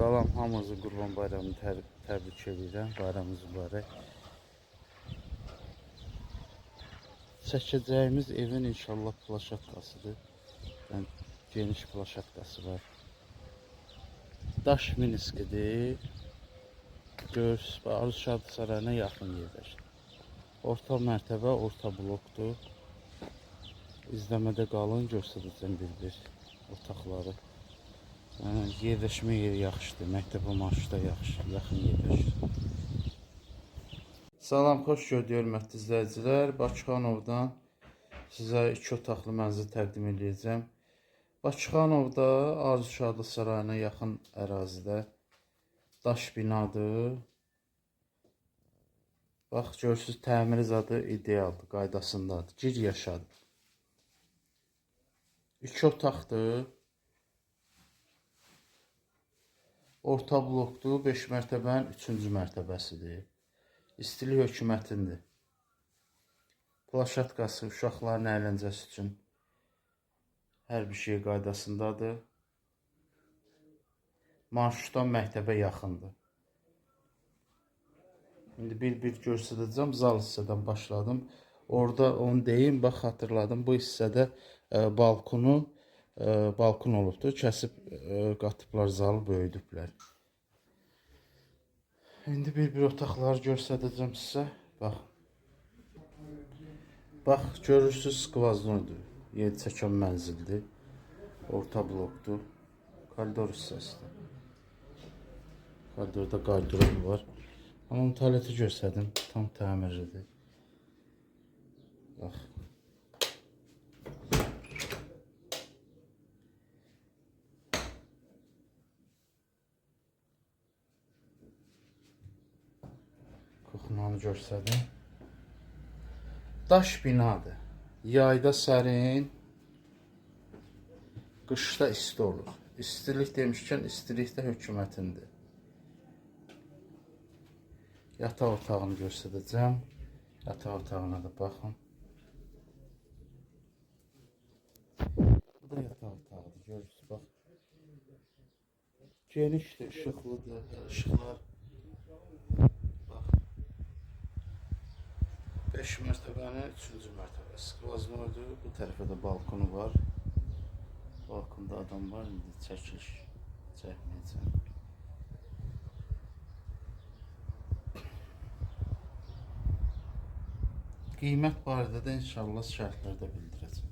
Salam, hamınızı Qurban Bayramını təbrik edirəm. Bayramınız mübarək. Çəkəcəyimiz evin inşallah plaşatkasıdır. Yəni, geniş plaşatkası var. Daş miniskidir. Görürsünüz, Aruz Şadı Sarayına yaxın yerləşir. Orta mərtəbə, orta blokdur. İzləmədə qalın, göstərəcəm bir-bir otaqları. Yəni, yerləşmə yeri yaxşıdır, məktəbə marşruta yaxın yerləşir. Salam, xoş gördük, hörmətli izləyicilər. Bakıxanovdan sizə 2 otaqlı mənzil təqdim edəcəm. Bakıxanovda Aruz Şadı Sarayına yaxın ərazidə daş binadır. Bax, görürsünüz, təmiri zadı idealdır, qaydasındadır. Gir yaşadır. 2 otaqdır. Orta blokdur, 5 mərtəbənin 3-cü mərtəbəsidir. İstilik hökumətindir. Plaşatkası uşaqların əyləncəsi üçün hər bir şey qaydasındadır. Marşrutdan məktəbə yaxındır. İndi bir-bir göstərəcəm. Zal hissədən başladım. Orada onu deyim, bax xatırladım. Bu hissədə balkon olubdur. Kəsib qatıblar, zalı böyüdüblər. İndi bir-bir otaqları göstərəcəm sizə. Bax. Bax, görürsünüz, skvaznoydur. Yer çəkən mənzildir. Orta blokdur. Koridor hissəsidir. Koridorda qaydıran var. Onun tualeti göstərdim. Tam təmirlidir. Bax. Kuxunanı göstərdim. Daş binadır. Yayda sərin, qışda isti olur. İstilik demişkən, istilik də hökumətindir. Yataq otağını göstərəcəm. Yataq otağına da baxın. Bu da yataq otağıdır, görürsünüz, bax. Genişdir, işıqlıdır, işıqlar. Bax. 5 mərtəbənin 3-cü mərtəbəsi. Skvaznoydur, bu tərəfə də balkonu var. Balkonda adam var, indi çəkiş çəkməyəcəm. Qiymət barədə də inşallah şərtlərdə bildirəcəm.